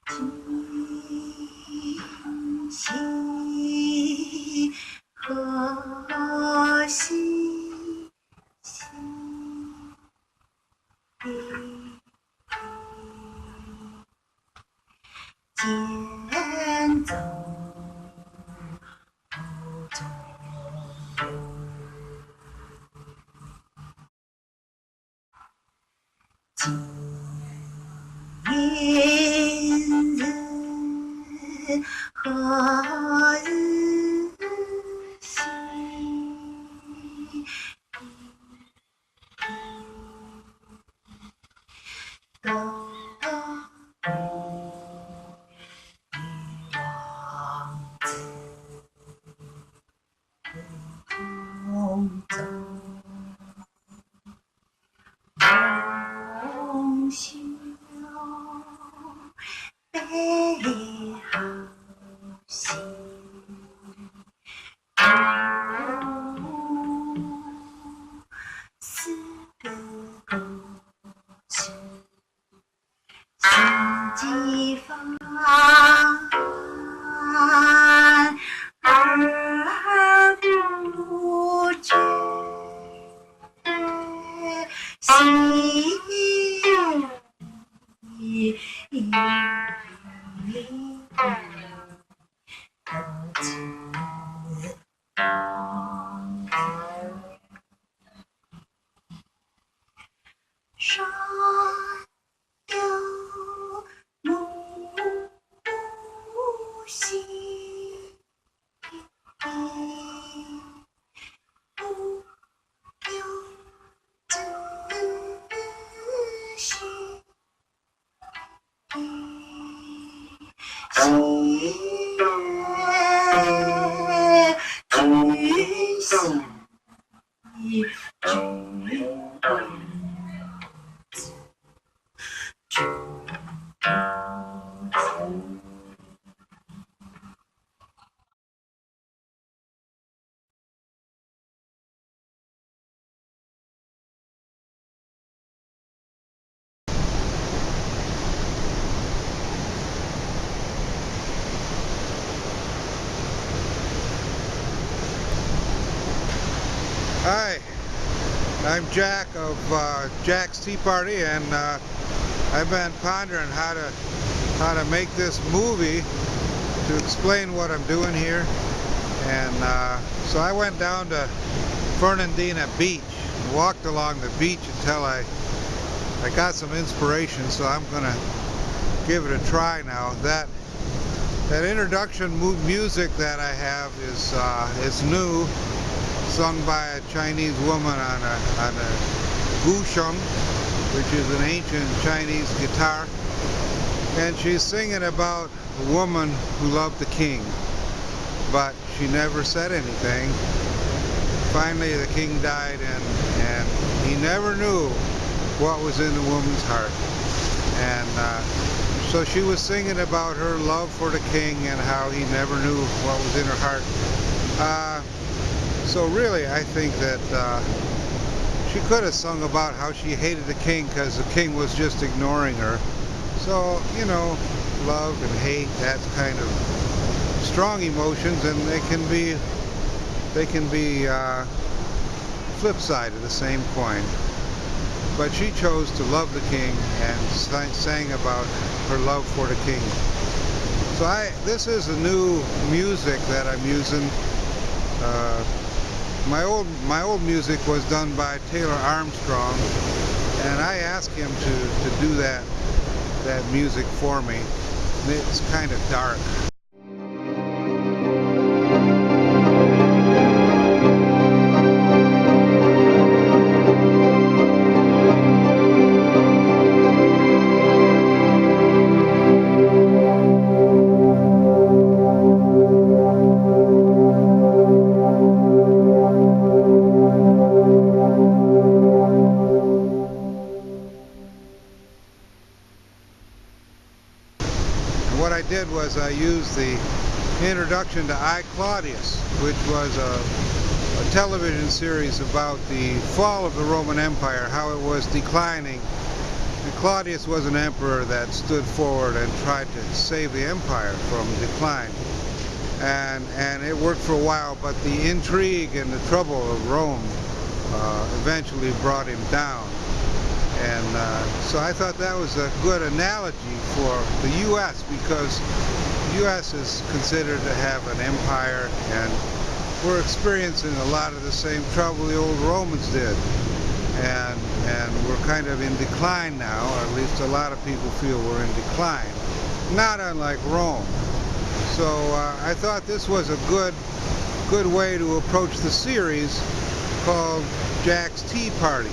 今夕何夕兮渐走中今日何日兮东望子东走梦袖悲好心思不去心机放而不觉心不知山有木兮不由自兮喜悦君兮Hi, I'm Jack of JaxTeaParty, and I've been pondering how to make this movie to explain what I'm doing here. And so I went down to Fernandina Beach and walked along the beach until I got some inspiration. So I'm gonna give it a try now. That introduction music that I have is new. Sung by a Chinese woman on a gusheng, which is an ancient Chinese guitar, and she's singing about a woman who loved the king, but she never said anything. Finally the king died, and he never knew what was in the woman's heart, and so she was singing about her love for the king and how he never knew what was in her heart. So really, I think that she could have sung about how she hated the king because the king was just ignoring her. So, you know, love and hate, that's kind of strong emotions, and they can be flip side of the same coin. But she chose to love the king and sang about her love for the king. So this is a new music that I'm using. My old music was done by Taylor Armstrong, and I asked him to do that music for me. It's kind of dark. What I did was I used the introduction to I, Claudius, which was a television series about the fall of the Roman Empire, how it was declining, Claudius was an emperor that stood forward and tried to save the empire from decline. And it worked for a while, but the intrigue and the trouble of Rome eventually brought him down. And so I thought that was a good analogy for the U.S. because the U.S. is considered to have an empire, and we're experiencing a lot of the same trouble the old Romans did. And we're kind of in decline now, or at least a lot of people feel we're in decline, not unlike Rome. So I thought this was a good way to approach the series called Jack's Tea Party.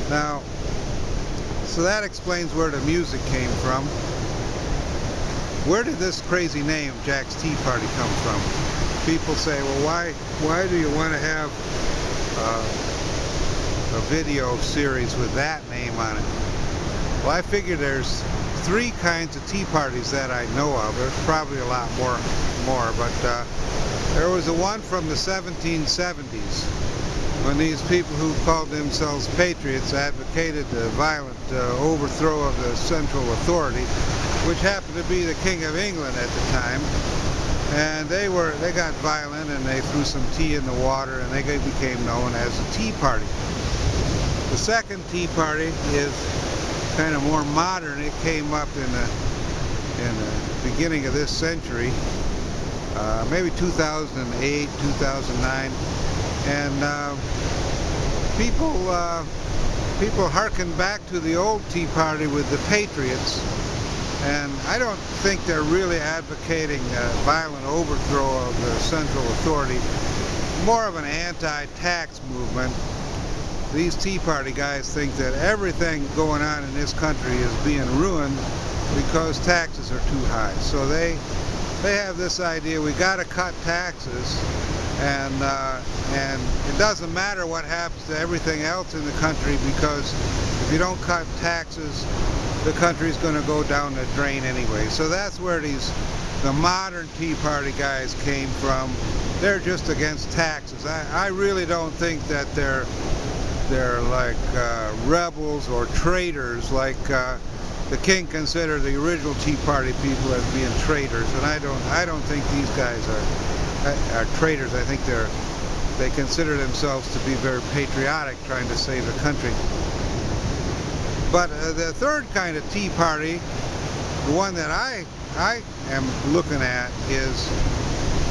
Now, so that explains where the music came from. Where did this crazy name, Jack's Tea Party, come from? People say, well, why do you want to have a video series with that name on it? Well, I figure there's 3 kinds of tea parties that I know of. There's probably a lot more, but there was a one from the 1770s. When these people who called themselves patriots advocated the violent overthrow of the central authority, which happened to be the King of England at the time. And they got violent, and they threw some tea in the water, and they became known as the Tea Party. The second Tea Party is kind of more modern. It came up in the beginning of this century, maybe 2008, 2009. And people hearken back to the old Tea Party with the Patriots, and I don't think they're really advocating a violent overthrow of the central authority, more of an anti-tax movement. These Tea Party guys think that everything going on in this country is being ruined because taxes are too high. So they have this idea, we got to cut taxes. And it doesn't matter what happens to everything else in the country, because if you don't cut taxes, the country's going to go down the drain anyway. So that's where the modern Tea Party guys came from. They're just against taxes. I really don't think that they're like rebels or traitors, like the king considered the original Tea Party people as being traitors, and I don't think these guys are traitors. I think they consider themselves to be very patriotic, trying to save the country. But the third kind of Tea Party, the one that I am looking at, is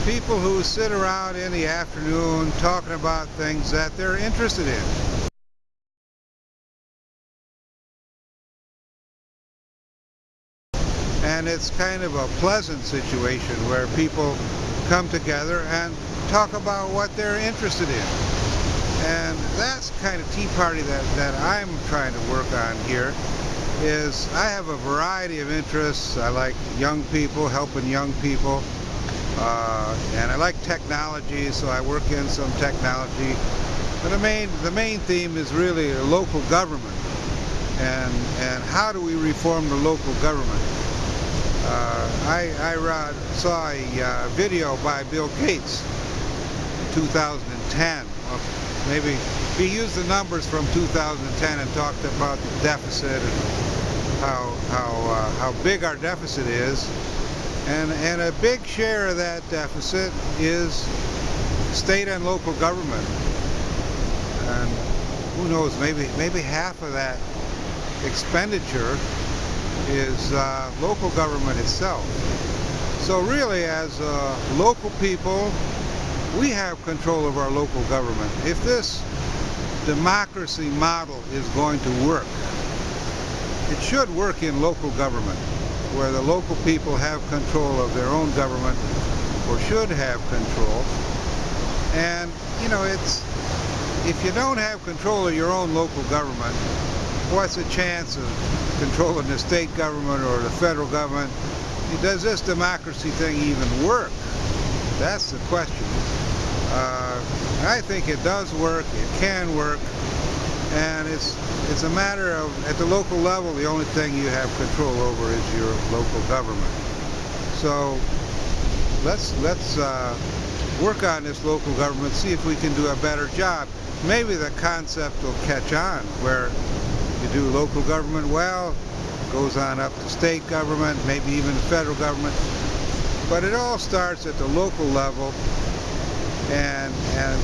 people who sit around in the afternoon talking about things that they're interested in. And it's kind of a pleasant situation where people come together and talk about what they're interested in. And that's the kind of Tea Party that I'm trying to work on here. Is I have a variety of interests. I like young people, helping young people, and I like technology, so I work in some technology. But the main theme is really local government, and how do we reform the local government? I saw a video by Bill Gates in 2010. Well, maybe he used the numbers from 2010 and talked about the deficit and how big our deficit is, and a big share of that deficit is state and local government. And who knows, maybe half of that expenditure is local government itself. So really, as local people, we have control of our local government. If this democracy model is going to work, it should work in local government, where the local people have control of their own government, or should have control. And you know, if you don't have control of your own local government, what's the chance of controlling the state government or the federal government? Does this democracy thing even work? That's the question. I think it does work, it can work, and it's a matter of, at the local level, the only thing you have control over is your local government. So let's work on this local government, see if we can do a better job. Maybe the concept will catch on, where you do local government well, goes on up to state government, maybe even the federal government. But it all starts at the local level, and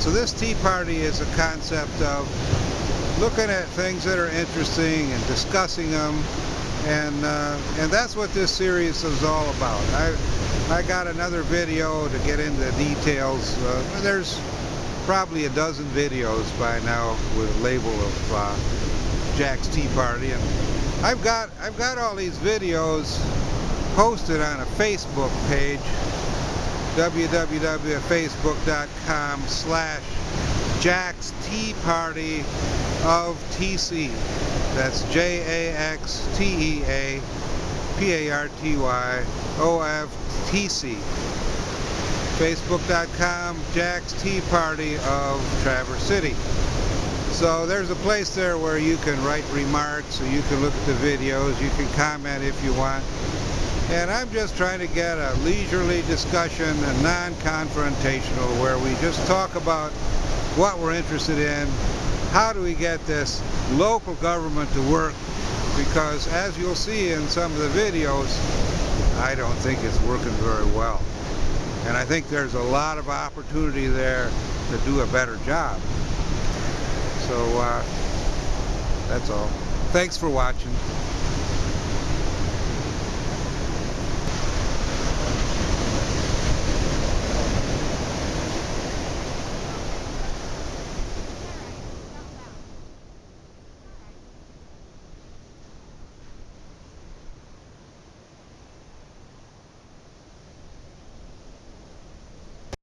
so this Tea Party is a concept of looking at things that are interesting and discussing them, and that's what this series is all about. I got another video to get into details. There's probably a dozen videos by now with a label of Jack's Tea Party, and I've got all these videos posted on a Facebook page, www.facebook.com/JaxTeaParty of TC. That's JaxTeaParty Facebook.com JaxTeaParty of Traverse City. So there's a place there where you can write remarks, or you can look at the videos, you can comment if you want. And I'm just trying to get a leisurely discussion, a non-confrontational, where we just talk about what we're interested in. How do we get this local government to work? Because as you'll see in some of the videos, I don't think it's working very well. And I think there's a lot of opportunity there to do a better job. So that's all. Thanks for watching.